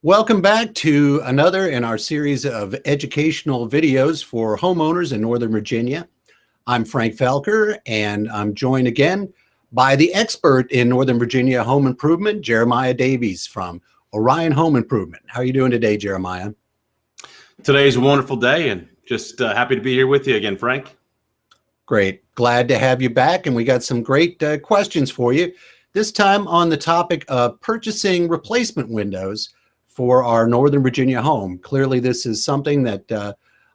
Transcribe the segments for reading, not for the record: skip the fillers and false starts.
Welcome back to another in our series of educational videos for homeowners in Northern Virginia. I'm Frank Felker, and I'm joined again by the expert in Northern Virginia home improvement, Jeremiah Davies from Orion Home Improvement. How are you doing today, Jeremiah? Today's a wonderful day, and just happy to be here with you again, Frank. Great. Glad to have you back, and we got some great questions for you. This time on the topic of purchasing replacement windows for our Northern Virginia home. Clearly, this is something that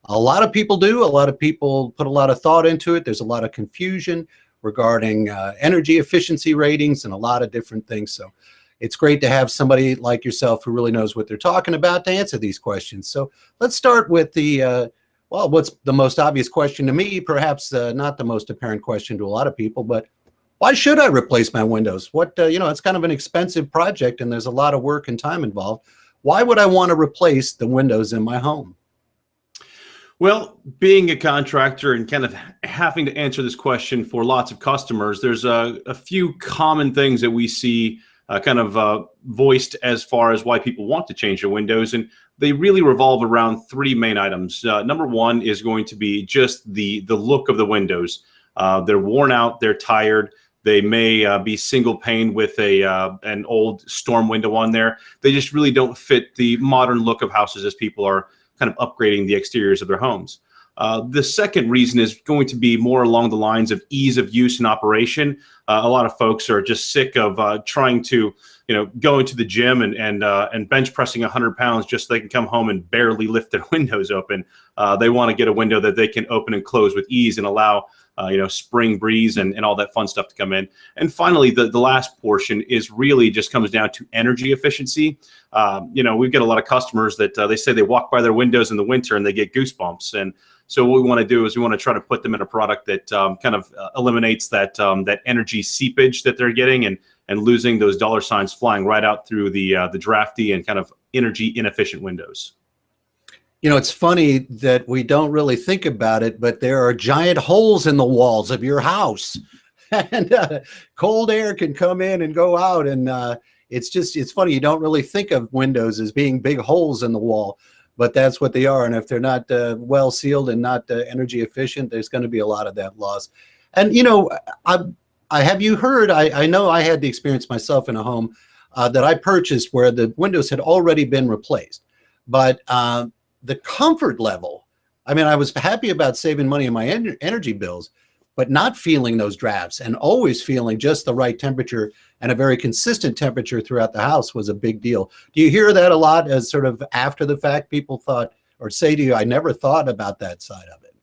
a lot of people do. A lot of people put a lot of thought into it. There's a lot of confusion regarding energy efficiency ratings and a lot of different things. So it's great to have somebody like yourself who really knows what they're talking about to answer these questions. So let's start with the, well, what's the most obvious question to me, perhaps not the most apparent question to a lot of people, but why should I replace my windows? What, it's kind of an expensive project and there's a lot of work and time involved. Why would I want to replace the windows in my home? Well, being a contractor and kind of having to answer this question for lots of customers, there's a few common things that we see voiced as far as why people want to change their windows, and they really revolve around three main items. Number one is going to be just the look of the windows. They're worn out, they're tired. They may be single pane with an old storm window on there. They just really don't fit the modern look of houses as people are kind of upgrading the exteriors of their homes. The second reason is going to be more along the lines of ease of use and operation. A lot of folks are just sick of trying to, go into the gym and bench pressing 100 pounds just so they can come home and barely lift their windows open. They want to get a window that they can open and close with ease and allow spring breeze and all that fun stuff to come in. And finally, the last portion is really just comes down to energy efficiency. We've got a lot of customers that they say they walk by their windows in the winter and they get goosebumps. And so what we want to do is we want to try to put them in a product that eliminates that energy seepage that they're getting and losing those dollar signs flying right out through the drafty and kind of energy inefficient windows. It's funny that we don't really think about it, but there are giant holes in the walls of your house and cold air can come in and go out. And it's funny. You don't really think of windows as being big holes in the wall, but that's what they are. And if they're not well sealed and not energy efficient, there's going to be a lot of that loss. And, have you heard, I know I had the experience myself in a home that I purchased where the windows had already been replaced, but the comfort level, I was happy about saving money on my energy bills, but not feeling those drafts and always feeling just the right temperature and a very consistent temperature throughout the house was a big deal. Do you hear that a lot as sort of after the fact people thought or say to you, I never thought about that side of it?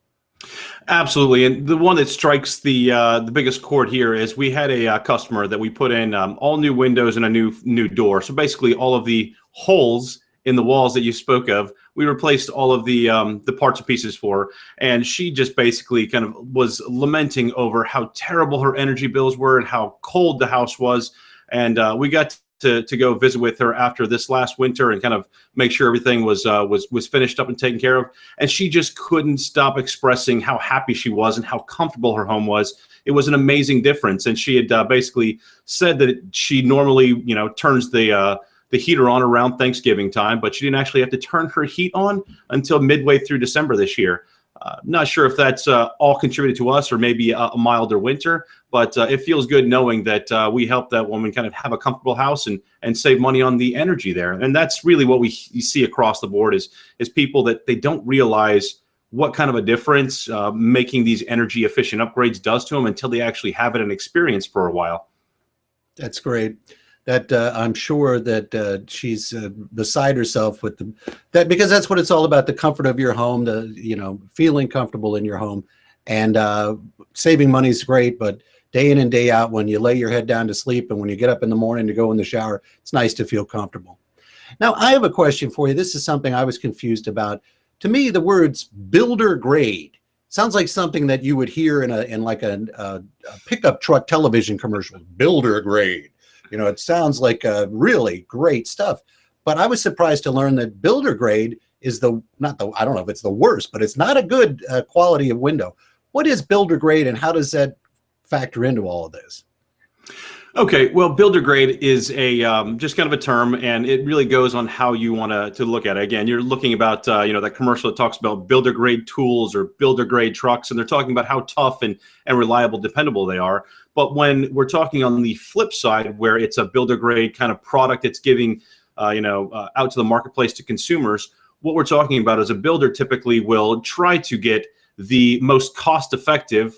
Absolutely. And the one that strikes the biggest chord here is we had a customer that we put in all new windows and a new door. So basically all of the holes in the walls that you spoke of, we replaced all of the parts and pieces for her. And she just basically kind of was lamenting over how terrible her energy bills were and how cold the house was. And we got to go visit with her after this last winter and kind of make sure everything was finished up and taken care of. And she just couldn't stop expressing how happy she was and how comfortable her home was. It was an amazing difference. And she had basically said that she normally, turns the heater on around Thanksgiving time, but she didn't actually have to turn her heat on until midway through December this year. Not sure if that's all contributed to us or maybe a milder winter, but it feels good knowing that we helped that woman kind of have a comfortable house and save money on the energy there. And that's really what you see across the board is people that they don't realize what kind of a difference making these energy efficient upgrades does to them until they actually have it and experience for a while. That's great. That I'm sure that she's beside herself with that because that's what it's all about, the comfort of your home, feeling comfortable in your home. And saving money is great, but day in and day out, when you lay your head down to sleep and when you get up in the morning to go in the shower, it's nice to feel comfortable. Now, I have a question for you. This is something I was confused about. To me, the words builder grade sounds like something that you would hear in like a pickup truck television commercial, builder grade. It sounds like really great stuff, but I was surprised to learn that builder grade is I don't know if it's the worst, but it's not a good quality of window. What is builder grade and how does that factor into all of this? Okay, well, builder grade is a just kind of a term, and it really goes on how you want to look at it. Again, you're looking about that commercial that talks about builder grade tools or builder grade trucks, and they're talking about how tough and reliable, dependable they are. But when we're talking on the flip side, where it's a builder grade kind of product it's giving out to the marketplace to consumers, what we're talking about is a builder typically will try to get the most cost effective,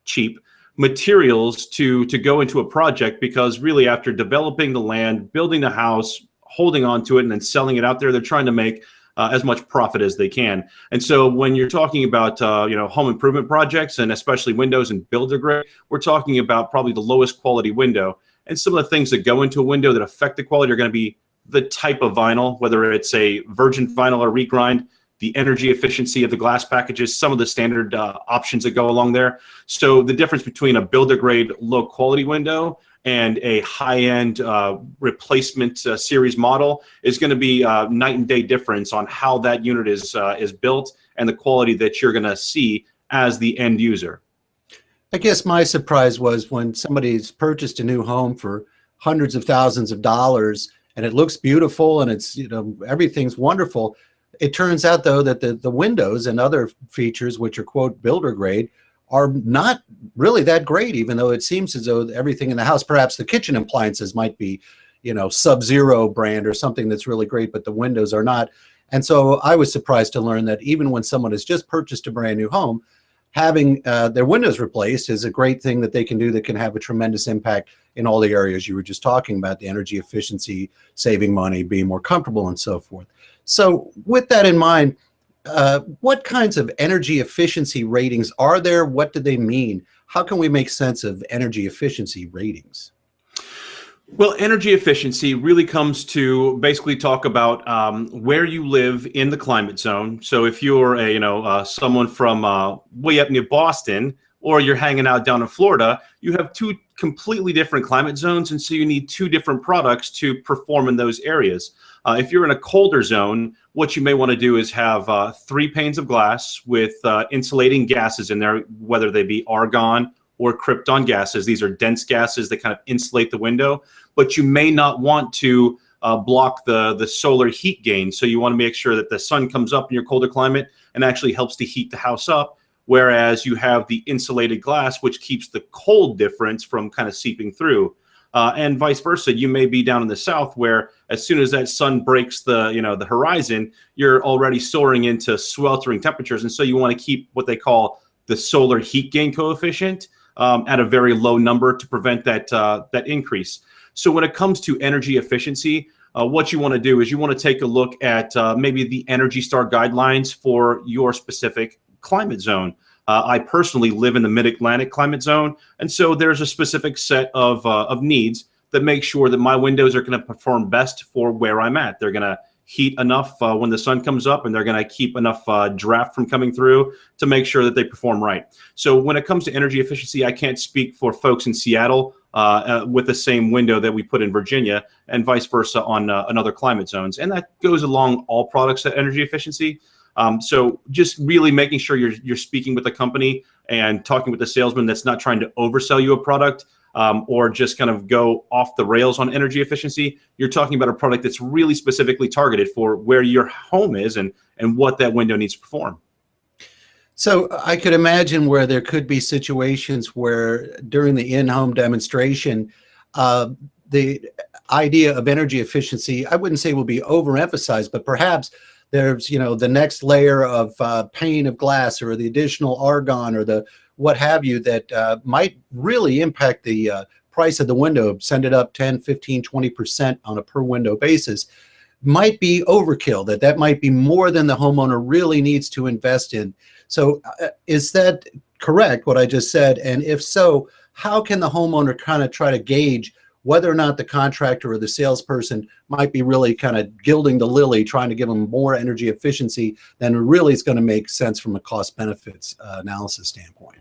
cheap materials to go into a project, because really after developing the land, building the house, holding on to it, and then selling it out there, they're trying to make as much profit as they can. And so when you're talking about home improvement projects, and especially windows and builder grade, we're talking about probably the lowest quality window. And some of the things that go into a window that affect the quality are going to be the type of vinyl, whether it's a virgin vinyl or regrind, the energy efficiency of the glass packages, some of the standard options that go along there. So the difference between a builder grade low quality window and a high-end replacement series model is going to be night and day difference on how that unit is built and the quality that you're going to see as the end user. I guess my surprise was when somebody's purchased a new home for hundreds of thousands of dollars and it looks beautiful and it's, everything's wonderful. It turns out, though, that the windows and other features, which are, quote, builder grade, are not really that great, even though it seems as though everything in the house, perhaps the kitchen appliances might be, Sub-Zero brand or something that's really great, but the windows are not. And so I was surprised to learn that even when someone has just purchased a brand new home, having their windows replaced is a great thing that they can do that can have a tremendous impact in all the areas you were just talking about, the energy efficiency, saving money, being more comfortable, and so forth. So with that in mind, what kinds of energy efficiency ratings are there? What do they mean? How can we make sense of energy efficiency ratings? Well, energy efficiency really comes to basically talk about where you live in the climate zone. So if you're someone from way up near Boston, or you're hanging out down in Florida, you have two completely different climate zones, and so you need two different products to perform in those areas. If you're in a colder zone, what you may want to do is have 3 panes of glass with insulating gases in there, whether they be argon or krypton gases. These are dense gases that kind of insulate the window, but you may not want to block the solar heat gain. So you want to make sure that the sun comes up in your colder climate and actually helps to heat the house up, whereas you have the insulated glass, which keeps the cold difference from kind of seeping through. And vice versa, you may be down in the south where as soon as that sun breaks the horizon, you're already soaring into sweltering temperatures. And so you want to keep what they call the solar heat gain coefficient at a very low number to prevent that increase. So when it comes to energy efficiency, what you want to do is you want to take a look at maybe the Energy Star guidelines for your specific climate zone. I personally live in the mid-Atlantic climate zone, and so there's a specific set of needs that make sure that my windows are going to perform best for where I'm at. They're going to heat enough when the sun comes up, and they're going to keep enough draft from coming through to make sure that they perform right. So when it comes to energy efficiency, I can't speak for folks in Seattle with the same window that we put in Virginia, and vice versa on other climate zones. And that goes along all products at energy efficiency. So just really making sure you're speaking with the company and talking with the salesman that's not trying to oversell you a product or just kind of go off the rails on energy efficiency. You're talking about a product that's really specifically targeted for where your home is and what that window needs to perform. So I could imagine where there could be situations where during the in-home demonstration, the idea of energy efficiency, I wouldn't say will be overemphasized, but perhaps there's, the next layer of pane of glass or the additional argon or the what have you that might really impact the price of the window, send it up 10, 15, 20% on a per window basis, might be overkill, that might be more than the homeowner really needs to invest in. So is that correct, what I just said? And if so, how can the homeowner kind of try to gauge whether or not the contractor or the salesperson might be really kind of gilding the lily, trying to give them more energy efficiency than really is going to make sense from a cost benefits analysis standpoint?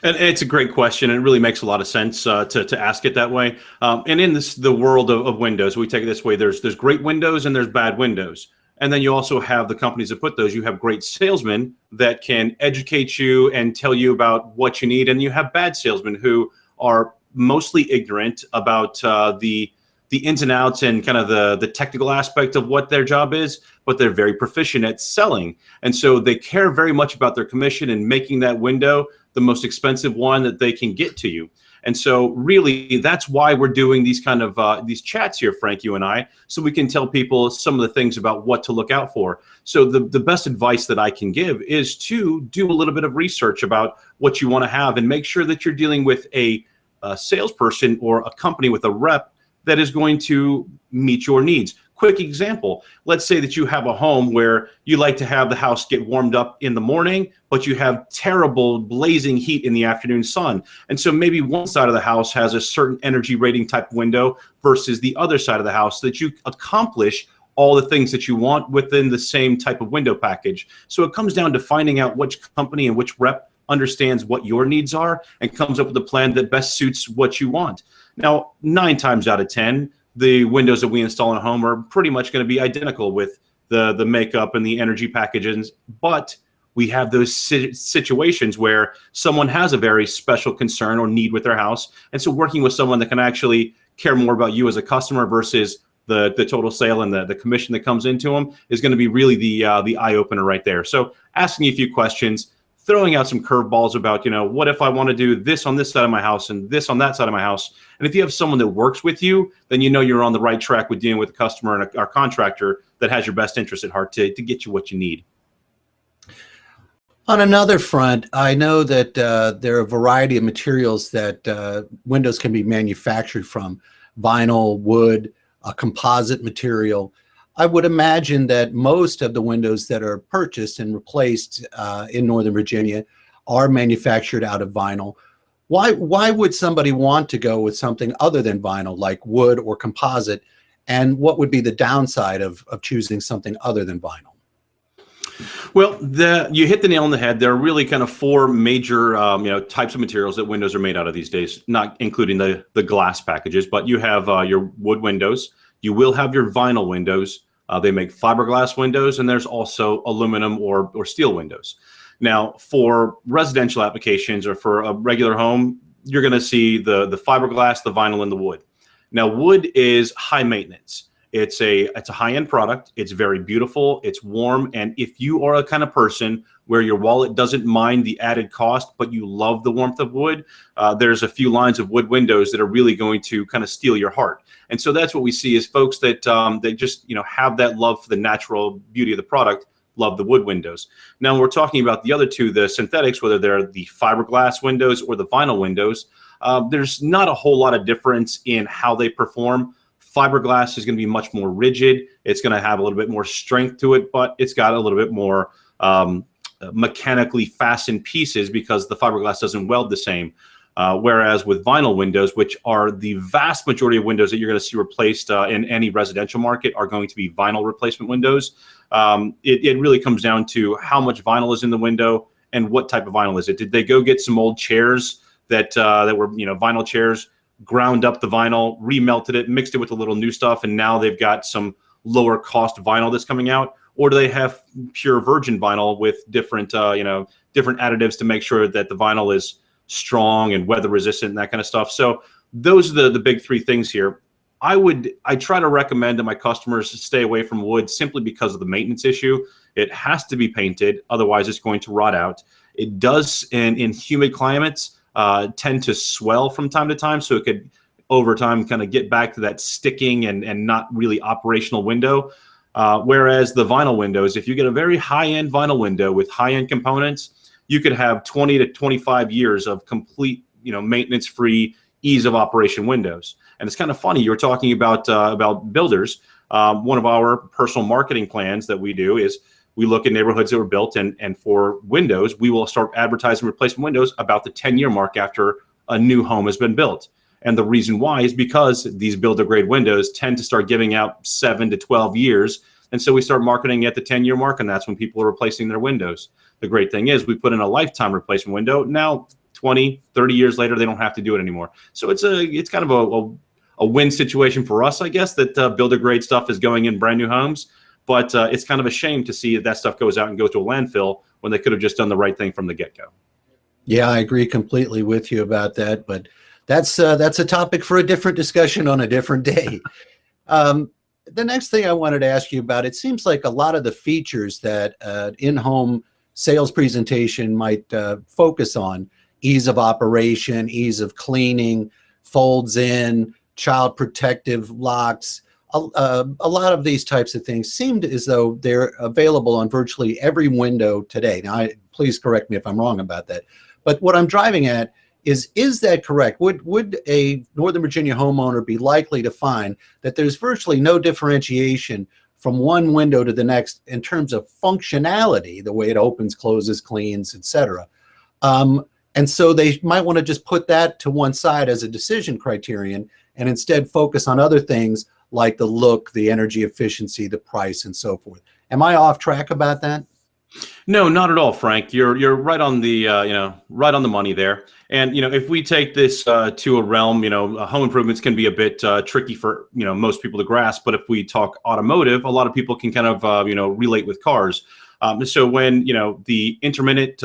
And it's a great question, and it really makes a lot of sense to ask it that way. And in the world of windows, we take it this way: there's great windows and there's bad windows. And then you also have the companies that put those. You have great salesmen that can educate you and tell you about what you need, and you have bad salesmen who are mostly ignorant about the ins and outs and kind of the technical aspect of what their job is, but they're very proficient at selling. And so they care very much about their commission and making that window the most expensive one that they can get to you. And so really, that's why we're doing these kind of these chats here, Frank, you and I, so we can tell people some of the things about what to look out for. So the best advice that I can give is to do a little bit of research about what you want to have and make sure that you're dealing with a salesperson or a company with a rep that is going to meet your needs. Quick example, let's say that you have a home where you like to have the house get warmed up in the morning, but you have terrible blazing heat in the afternoon sun. And so maybe one side of the house has a certain energy rating type window versus the other side of the house, so that you accomplish all the things that you want within the same type of window package. So it comes down to finding out which company and which rep understands what your needs are and comes up with a plan that best suits what you want. Now, 9 times out of 10, the windows that we install in a home are pretty much going to be identical with the makeup and the energy packages, but we have those situations where someone has a very special concern or need with their house. And so working with someone that can actually care more about you as a customer versus the total sale and the commission that comes into them is going to be really the eye opener right there. So asking a few questions, throwing out some curveballs about, what if I want to do this on this side of my house and this on that side of my house? And if you have someone that works with you, then you're on the right track with dealing with a customer and our contractor that has your best interest at heart to get you what you need. On another front, I know that there are a variety of materials that windows can be manufactured from: vinyl, wood, a composite material. I would imagine that most of the windows that are purchased and replaced in Northern Virginia are manufactured out of vinyl. Why would somebody want to go with something other than vinyl, like wood or composite? And what would be the downside of choosing something other than vinyl? Well, you hit the nail on the head. There are really kind of 4 major types of materials that windows are made out of these days, not including the glass packages, but you have your wood windows. You will have your vinyl windows. They make fiberglass windows, and there's also aluminum or steel windows. Now, for residential applications or for a regular home, you're going to see the fiberglass, the vinyl, and the wood. Now, wood is high maintenance. It's a high-end product. It's very beautiful. It's warm. And if you are a kind of person where your wallet doesn't mind the added cost, but you love the warmth of wood, there's a few lines of wood windows that are really going to kind of steal your heart. And so that's what we see is folks that they just have that love for the natural beauty of the product, love the wood windows. Now we're talking about the other two, the synthetics, whether they're the fiberglass windows or the vinyl windows. There's not a whole lot of difference in how they perform. Fiberglass is going to be much more rigid. It's going to have a little bit more strength to it, but it's got a little bit more mechanically fastened pieces because the fiberglass doesn't weld the same. Whereas with vinyl windows, which are the vast majority of windows that you're going to see replaced in any residential market, are going to be vinyl replacement windows. It really comes down to how much vinyl is in the window and what type of vinyl is it. Did they go get some old chairs that were vinyl chairs, ground up the vinyl, remelted it, mixed it with a little new stuff, and now they've got some lower cost vinyl that's coming out? Or do they have pure virgin vinyl with different different additives to make sure that the vinyl is strong and weather resistant and that kind of stuff? So those are the big 3 things here. I try to recommend to my customers to stay away from wood simply because of the maintenance issue. It has to be painted, otherwise it's going to rot out. It does in humid climates tend to swell from time to time, so it could over time kind of get back to that sticking and not really operational window. Whereas the vinyl windows, if you get a very high-end vinyl window with high-end components, you could have 20 to 25 years of complete, maintenance-free, ease of operation windows. And it's kind of funny. You were talking about builders. One of our personal marketing plans that we do is we look at neighborhoods that were built, and for windows, we will start advertising replacement windows about the 10-year mark after a new home has been built. And the reason why is because these builder-grade windows tend to start giving out 7 to 12 years. And so we start marketing at the 10-year mark, and that's when people are replacing their windows. The great thing is we put in a lifetime replacement window. Now, 20, 30 years later, they don't have to do it anymore. So it's kind of a win situation for us, I guess, that builder-grade stuff is going in brand new homes. But it's kind of a shame to see that stuff goes out and goes to a landfill when they could have just done the right thing from the get-go. Yeah, I agree completely with you about that. But That's a topic for a different discussion on a different day. The next thing I wanted to ask you about, it seems like a lot of the features that in-home sales presentation might focus on, ease of operation, ease of cleaning, folds in, child protective locks, a lot of these types of things seemed as though they're available on virtually every window today. Now, please correct me if I'm wrong about that. But what I'm driving at is that correct? Would a Northern Virginia homeowner be likely to find that there's virtually no differentiation from one window to the next in terms of functionality, the way it opens, closes, cleans, etc.? And so they might want to just put that to one side as a decision criterion and instead focus on other things like the look, the energy efficiency, the price, and so forth. Am I off track about that? No, not at all, Frank. You're right on the right on the money there. And if we take this to a realm, home improvements can be a bit tricky for most people to grasp. But if we talk automotive, a lot of people can kind of relate with cars. So when the intermittent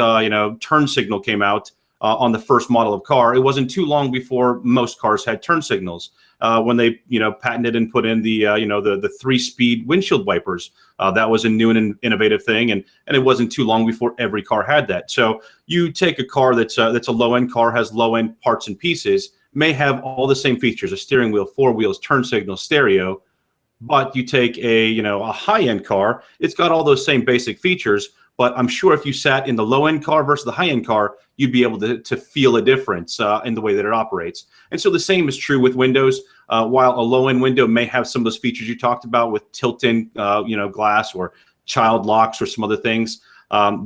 turn signal came out on the first model of car, it wasn't too long before most cars had turn signals. When they patented and put in the the 3-speed windshield wipers, that was a new and innovative thing, and it wasn't too long before every car had that. So you take a car that's a low-end car, has low-end parts and pieces, may have all the same features: a steering wheel, 4 wheels, turn signal, stereo. But you take a high-end car, it's got all those same basic features. But I'm sure if you sat in the low-end car versus the high-end car, you'd be able to feel a difference in the way that it operates. And so the same is true with windows. While a low-end window may have some of those features you talked about with tilt-in glass or child locks or some other things,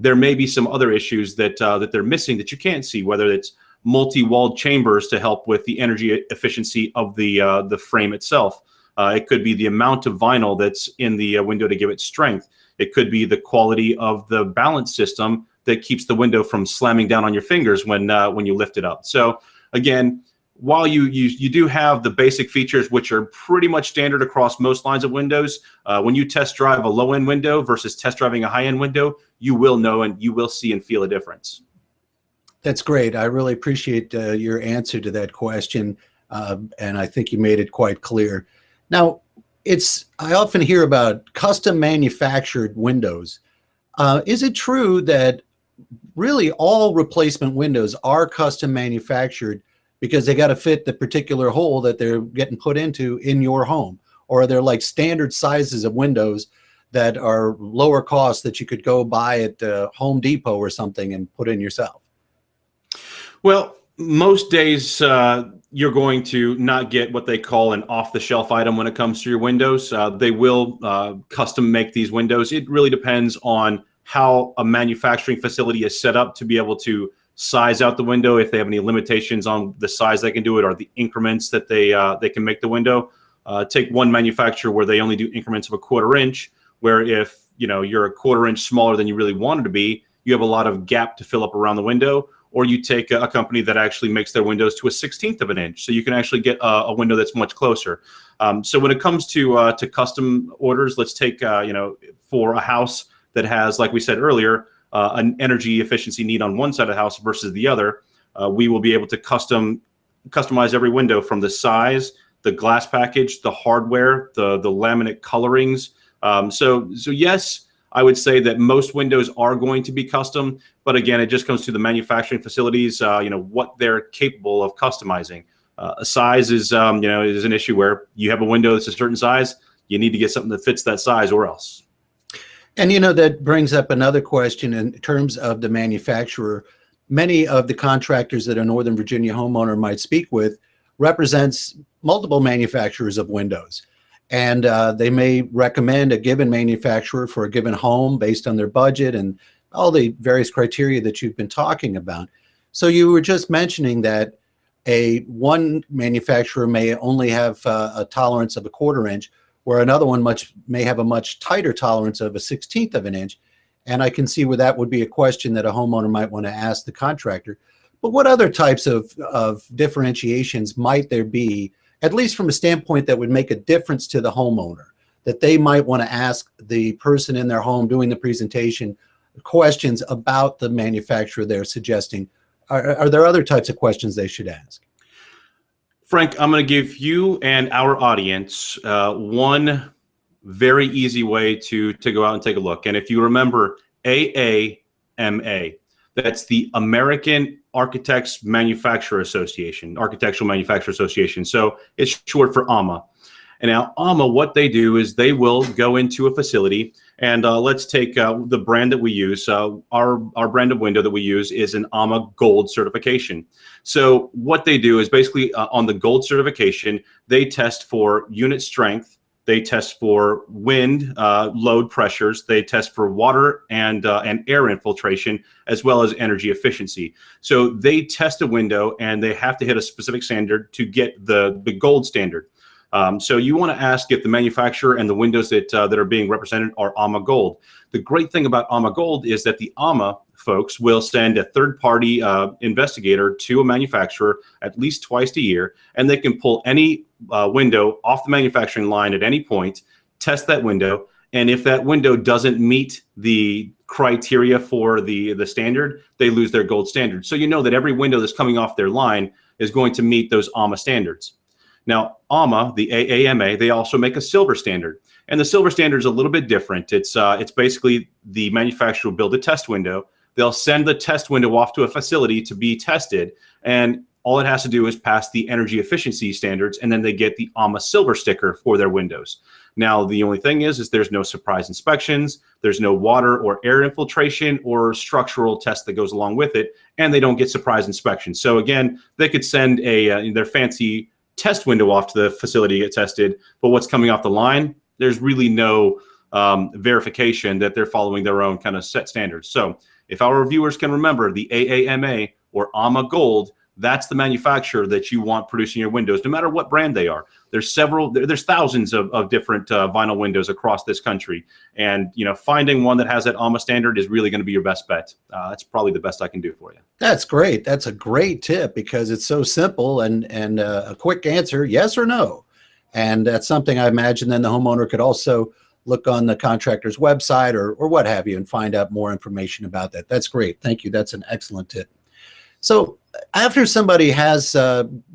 there may be some other issues that they're missing that you can't see, whether it's multi-walled chambers to help with the energy efficiency of the frame itself. It could be the amount of vinyl that's in the window to give it strength. It could be the quality of the balance system that keeps the window from slamming down on your fingers when you lift it up. So again, while you do have the basic features, which are pretty much standard across most lines of windows, when you test drive a low-end window versus test driving a high-end window, you will know and you will see and feel a difference. That's great. I really appreciate your answer to that question, and I think you made it quite clear. Now, I often hear about custom manufactured windows. Is it true that really all replacement windows are custom manufactured because they got to fit the particular hole that they're getting put into in your home? Or are there like standard sizes of windows that are lower cost that you could go buy at Home Depot or something and put in yourself? Well, most days you're going to not get what they call an off-the-shelf item when it comes to your windows. They will custom make these windows. It really depends on how a manufacturing facility is set up to be able to size out the window, if they have any limitations on the size they can do it or the increments that they can make the window. Take one manufacturer where they only do increments of a 1/4 inch, where if you're a 1/4 inch smaller than you really wanted to be, you have a lot of gap to fill up around the window. Or you take a company that actually makes their windows to a 1/16 of an inch, so you can actually get a window that's much closer. So when it comes to custom orders, let's take for a house that has, like we said earlier, an energy efficiency need on one side of the house versus the other, we will be able to customize every window from the size, the glass package, the hardware, the laminate colorings. So yes, I would say that most windows are going to be custom, but again, it just comes to the manufacturing facilities, what they're capable of customizing. Size is an issue where you have a window that's a certain size, you need to get something that fits that size or else. And that brings up another question in terms of the manufacturer. Many of the contractors that a Northern Virginia homeowner might speak with represents multiple manufacturers of windows. And they may recommend a given manufacturer for a given home based on their budget and all the various criteria that you've been talking about. So you were just mentioning that one manufacturer may only have a tolerance of a 1/4 inch, where another one may have a much tighter tolerance of a 1/16 of an inch. And I can see where that would be a question that a homeowner might want to ask the contractor. But what other types of differentiations might there be, at least from a standpoint that would make a difference to the homeowner, that they might want to ask the person in their home doing the presentation questions about the manufacturer they're suggesting? Are there other types of questions they should ask? Frank, I'm going to give you and our audience one very easy way to go out and take a look. And if you remember AAMA, that's the American Architects Manufacturer Association, Architectural Manufacturer Association. So it's short for AAMA. And now AAMA, what they do is they will go into a facility, and let's take the brand that we use. Our brand of window that we use is an AAMA Gold certification. So what they do is basically on the Gold certification, they test for unit strength, they test for wind load pressures, they test for water and air infiltration, as well as energy efficiency. So they test a window, and they have to hit a specific standard to get the Gold standard. So you want to ask if the manufacturer and the windows that are being represented are AAMA Gold. The great thing about AAMA Gold is that the AAMA folks will send a third-party investigator to a manufacturer at least twice a year, and they can pull any window off the manufacturing line at any point, test that window, and if that window doesn't meet the criteria for the standard, they lose their Gold standard. So you know that every window that's coming off their line is going to meet those AAMA standards. Now, AAMA, the AAMA, they also make a silver standard. And the silver standard is a little bit different. It's basically the manufacturer will build a test window. They'll send the test window off to a facility to be tested. And all it has to do is pass the energy efficiency standards, and then they get the AAMA silver sticker for their windows. Now, the only thing is there's no surprise inspections. There's no water or air infiltration or structural test that goes along with it. And they don't get surprise inspections. So again, they could send their fancy test window off to the facility to get tested, but what's coming off the line, there's really no verification that they're following their own kind of set standards. So if our viewers can remember the AAMA or AAMA Gold, that's the manufacturer that you want producing your windows, no matter what brand they are. There's thousands of different vinyl windows across this country. And, finding one that has that AAMA standard is really going to be your best bet. That's probably the best I can do for you. That's great. That's a great tip because it's so simple and a quick answer, yes or no. And that's something I imagine then the homeowner could also look on the contractor's website or what have you and find out more information about that. That's great. Thank you. That's an excellent tip. So after somebody has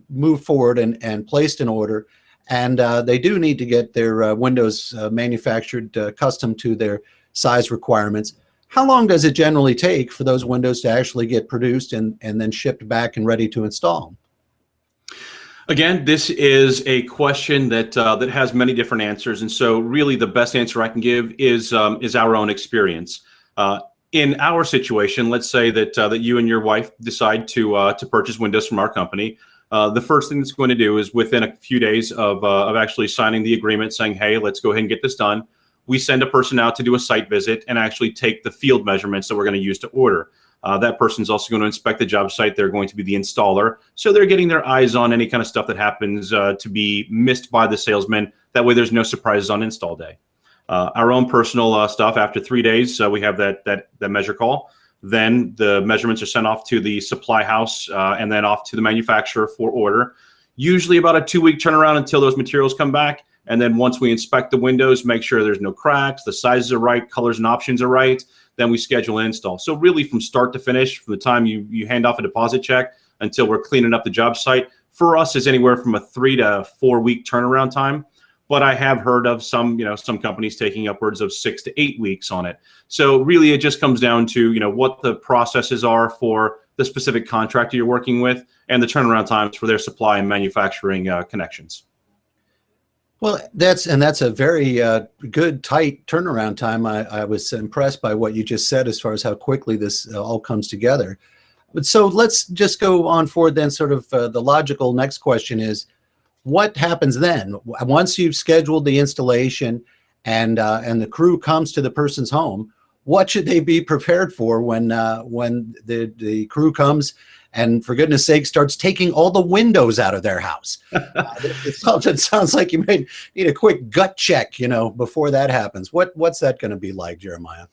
moved forward and placed an order, and they do need to get their windows manufactured custom to their size requirements, how long does it generally take for those windows to actually get produced and then shipped back and ready to install? Again, this is a question that has many different answers, and so really the best answer I can give is our own experience. In our situation, let's say that you and your wife decide to purchase windows from our company. The first thing it's going to do is within a few days of actually signing the agreement saying, hey, let's go ahead and get this done, we send a person out to do a site visit and actually take the field measurements that we're going to use to order. That person's also going to inspect the job site. They're going to be the installer. So they're getting their eyes on any kind of stuff that happens to be missed by the salesman. That way there's no surprises on install day. Our own personal stuff, after 3 days, we have that measure call. Then the measurements are sent off to the supply house and then off to the manufacturer for order. Usually about a 2-week turnaround until those materials come back. And then once we inspect the windows, make sure there's no cracks, the sizes are right, colors and options are right, then we schedule an install. So really from start to finish, from the time you hand off a deposit check until we're cleaning up the job site, for us is anywhere from a 3 to 4 week turnaround time. But I have heard of some companies taking upwards of 6 to 8 weeks on it. So really it just comes down to, what the processes are for the specific contractor you're working with and the turnaround times for their supply and manufacturing connections. Well, that's a very good, tight turnaround time. I was impressed by what you just said as far as how quickly this all comes together. But so let's just go on forward then. Sort of the logical next question is, what happens then? Once you've scheduled the installation and the crew comes to the person's home, what should they be prepared for when the crew comes and, for goodness sake, starts taking all the windows out of their house? It sounds like you may need a quick gut check, before that happens. What's that going to be like, Jeremiah?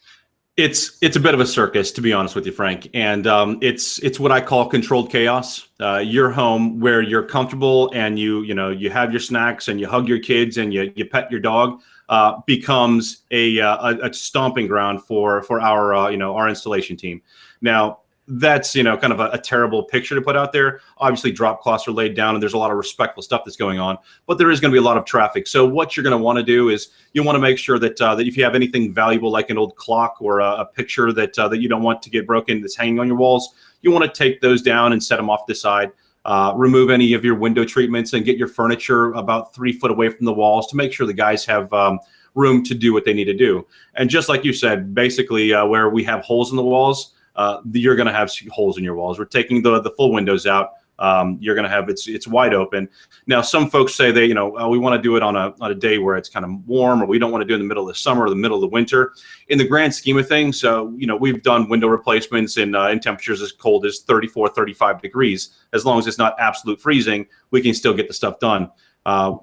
It's a bit of a circus, to be honest with you, Frank. And it's what I call controlled chaos. Your home where you're comfortable and you have your snacks and you hug your kids and you pet your dog becomes a stomping ground for our installation team. Now, that's, you know, kind of a terrible picture to put out there. Obviously, drop cloths are laid down and there's a lot of respectful stuff that's going on, but there is going to be a lot of traffic. So what you're going to want to do is you want to make sure that that if you have anything valuable like an old clock or a picture that that you don't want to get broken that's hanging on your walls, you want to take those down and set them off to the side. Remove any of your window treatments and get your furniture about 3 foot away from the walls to make sure the guys have room to do what they need to do. And just like you said, basically where we have holes in the walls, you're going to have holes in your walls. We're taking the full windows out. You're going to have it's wide open. Now, some folks say they, you know, we want to do it on a day where it's kind of warm, or we don't want to do it in the middle of the summer or the middle of the winter. In the grand scheme of things, you know, we've done window replacements in temperatures as cold as 34, 35 degrees. As long as it's not absolute freezing, we can still get the stuff done.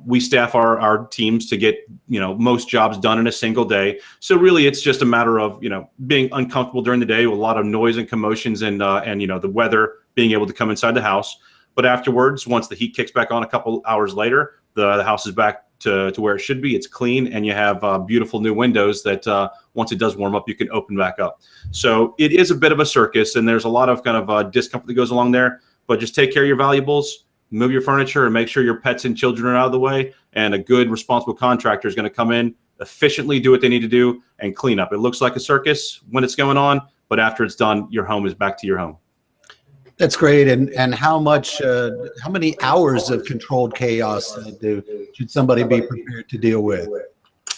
We staff our teams to get, you know, most jobs done in a single day. So really, it's just a matter of, you know, being uncomfortable during the day with a lot of noise and commotions and you know, the weather, being able to come inside the house. But afterwards, once the heat kicks back on a couple hours later, the house is back to where it should be. It's clean, and you have beautiful new windows that once it does warm up, you can open back up. So it is a bit of a circus, and there's a lot of kind of discomfort that goes along there. But just take care of your valuables, move your furniture, and make sure your pets and children are out of the way. And a good, responsible contractor is going to come in, efficiently do what they need to do, and clean up. It looks like a circus when it's going on, but after it's done, your home is back to your home. That's great. And how many hours of controlled chaos should somebody be prepared to deal with?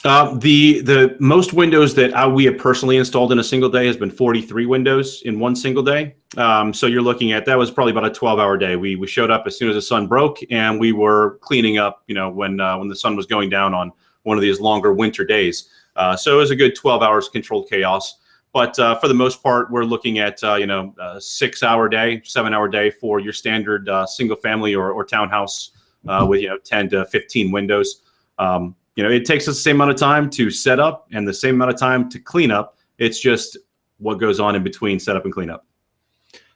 The most windows that we have personally installed in a single day has been 43 windows in one single day. So you're looking at, that was probably about a 12-hour day. We showed up as soon as the sun broke, and we were cleaning up, you know, when the sun was going down on one of these longer winter days. So it was a good 12 hours controlled chaos. But for the most part, we're looking at, you know, a 6-hour day, 7-hour day for your standard single family or townhouse with, you know, 10 to 15 windows. You know, it takes us the same amount of time to set up and the same amount of time to clean up. It's just what goes on in between setup and cleanup.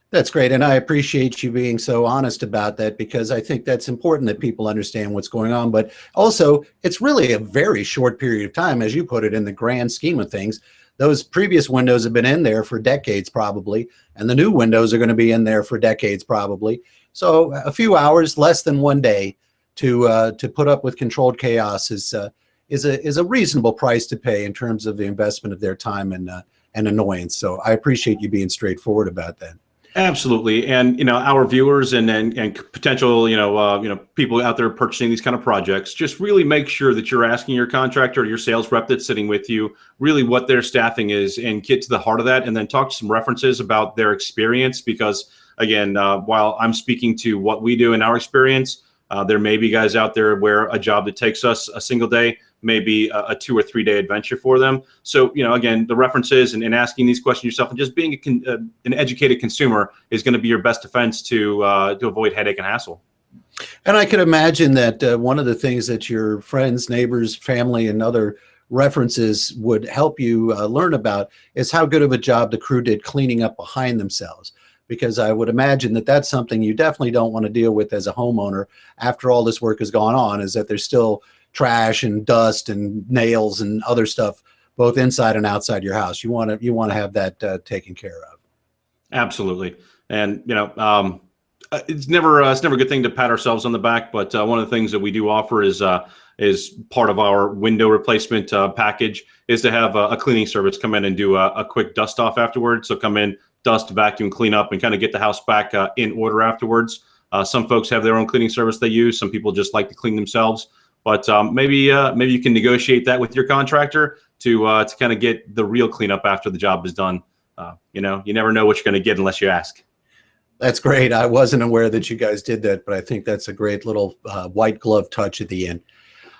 That's great. And I appreciate you being so honest about that, because I think that's important that people understand what's going on. But also, it's really a very short period of time, as you put it, in the grand scheme of things. Those previous windows have been in there for decades probably, and the new windows are going to be in there for decades probably. So a few hours, less than one day, to put up with controlled chaos is a reasonable price to pay in terms of the investment of their time and annoyance. So I appreciate you being straightforward about that. Absolutely. And, you know, our viewers and potential, you know, people out there purchasing these kind of projects, just really make sure that you're asking your contractor or your sales rep that's sitting with you really what their staffing is, and get to the heart of that, and then talk to some references about their experience. Because again, while I'm speaking to what we do in our experience, there may be guys out there where a job that takes us a single day may be a 2 or 3 day adventure for them. So, you know, again, the references and asking these questions yourself, and just being an educated consumer is going to be your best defense to avoid headache and hassle. And I can imagine that one of the things that your friends, neighbors, family, and other references would help you learn about is how good of a job the crew did cleaning up behind themselves. Because I would imagine that that's something you definitely don't want to deal with as a homeowner after all this work has gone on, is that there's still trash and dust and nails and other stuff both inside and outside your house. You want to have that taken care of. Absolutely. And, you know, it's never a good thing to pat ourselves on the back, but one of the things that we do offer is part of our window replacement package is to have a cleaning service come in and do a quick dust off afterwards. So come in, dust, vacuum, clean up, and kind of get the house back in order afterwards. Some folks have their own cleaning service they use. Some people just like to clean themselves. But maybe you can negotiate that with your contractor to kind of get the real cleanup after the job is done. You know, you never know what you're going to get unless you ask. That's great. I wasn't aware that you guys did that, but I think that's a great little white glove touch at the end.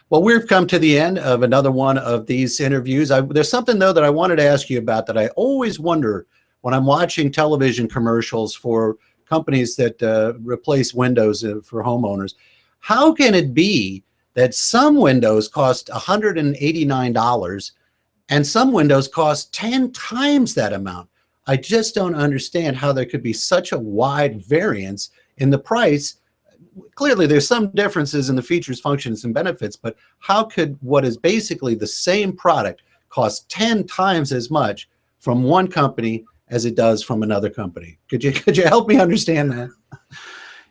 Well, we've come to the end of another one of these interviews. There's something, though, that I wanted to ask you about that I always wonder when I'm watching television commercials for companies that replace windows for homeowners. How can it be that some windows cost $189 and some windows cost 10 times that amount? I just don't understand how there could be such a wide variance in the price. Clearly, there's some differences in the features, functions, and benefits, but how could what is basically the same product cost 10 times as much from one company as it does from another company. Could you help me understand that?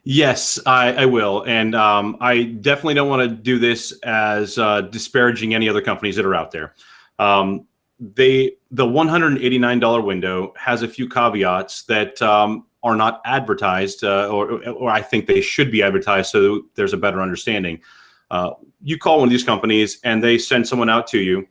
Yes, I will. And I definitely don't want to do this as disparaging any other companies that are out there. The $189 window has a few caveats that are not advertised, or I think they should be advertised so there's a better understanding. You call one of these companies and they send someone out to you.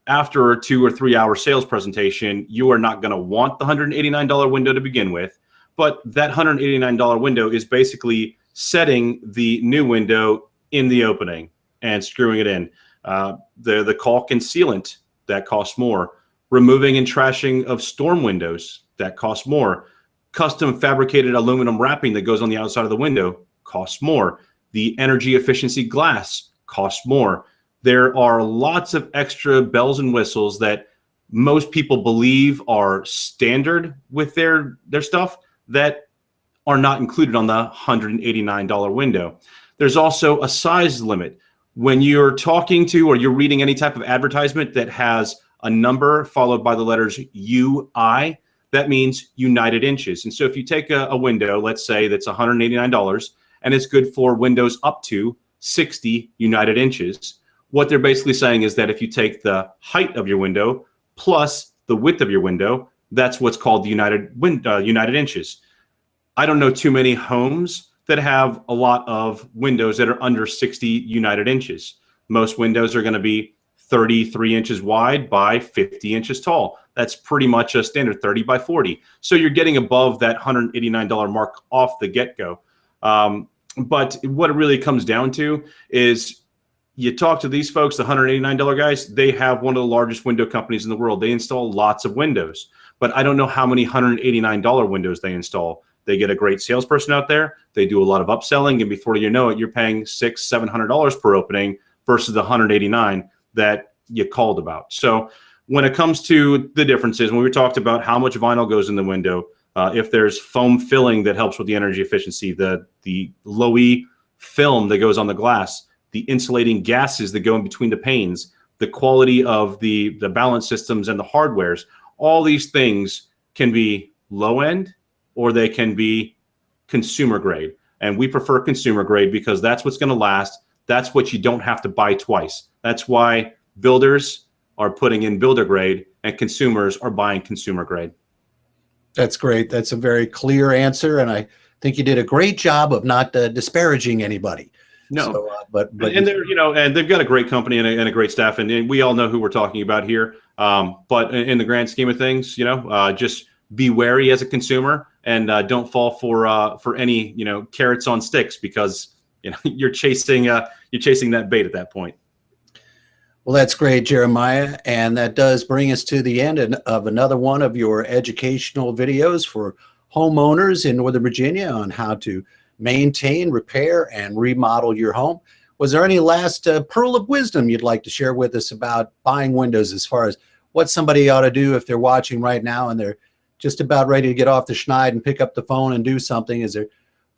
After a 2 or 3 hour sales presentation, you are not going to want the $189 window to begin with. But that $189 window is basically setting the new window in the opening and screwing it in. The caulk and sealant, that costs more. Removing and trashing of storm windows, that costs more. Custom fabricated aluminum wrapping that goes on the outside of the window costs more. The energy efficiency glass costs more. There are lots of extra bells and whistles that most people believe are standard with their stuff that are not included on the $189 window. There's also a size limit. When you're talking to or you're reading any type of advertisement that has a number followed by the letters UI, that means United Inches. And so if you take a window, let's say that's $189, and it's good for windows up to 60 United Inches, what they're basically saying is that if you take the height of your window plus the width of your window, that's what's called the United Inches. I don't know too many homes that have a lot of windows that are under 60 United Inches. Most windows are going to be 33 inches wide by 50 inches tall. That's pretty much a standard 30 by 40. So you're getting above that $189 mark off the get-go. But what it really comes down to is you talk to these folks, the $189 guys, they have one of the largest window companies in the world. They install lots of windows, but I don't know how many $189 windows they install. They get a great salesperson out there. They do a lot of upselling, and before you know it, you're paying $600, $700 per opening versus the $189 that you called about. So when it comes to the differences, when we talked about how much vinyl goes in the window, if there's foam filling that helps with the energy efficiency, the low-E film that goes on the glass, the insulating gases that go in between the panes, the quality of the balance systems and the hardwares, all these things can be low end or they can be consumer grade. And we prefer consumer grade because that's what's going to last. That's what you don't have to buy twice. That's why builders are putting in builder grade and consumers are buying consumer grade. That's great. That's a very clear answer. And I think you did a great job of not disparaging anybody. No, so, but and they're, and they've got a great company and a great staff, and we all know who we're talking about here. But in the grand scheme of things, just be wary as a consumer and don't fall for any carrots on sticks, because you're chasing that bait at that point. Well, that's great, Jeremiah, and that does bring us to the end of another one of your educational videos for homeowners in Northern Virginia on how to maintain, repair, and remodel your home. Was there any last pearl of wisdom you'd like to share with us about buying windows, as far as what somebody ought to do if they're watching right now and they're just about ready to get off the schneid and pick up the phone and do something? Is there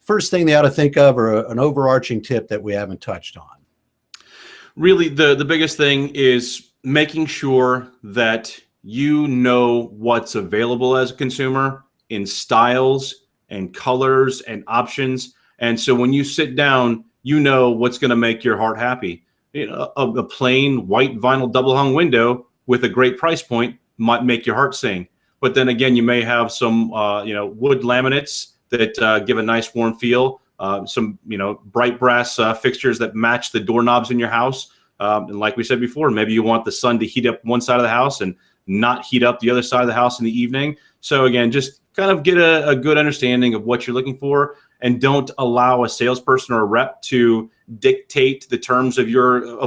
first thing they ought to think of, or an overarching tip that we haven't touched on? Really, the biggest thing is making sure that you know what's available as a consumer in styles and colors and options. And so when you sit down, you know what's going to make your heart happy. A plain white vinyl double hung window with a great price point might make your heart sing. But then again, you may have some wood laminates that give a nice warm feel. Some bright brass fixtures that match the doorknobs in your house. And like we said before, maybe you want the sun to heat up one side of the house and not heat up the other side of the house in the evening. So again, just kind of get a good understanding of what you're looking for, and don't allow a salesperson or a rep to dictate the terms of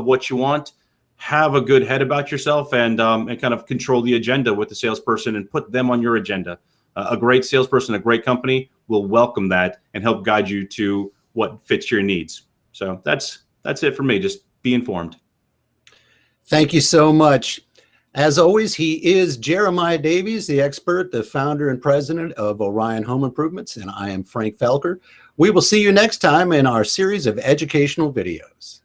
what you want. Have a good head about yourself and kind of control the agenda with the salesperson and put them on your agenda. A great salesperson, a great company will welcome that and help guide you to what fits your needs. So that's it for me. Just be informed. Thank you so much. As always, he is Jeremiah Davies, the expert, the founder and president of Orion Home Improvements, and I am Frank Felker. We will see you next time in our series of educational videos.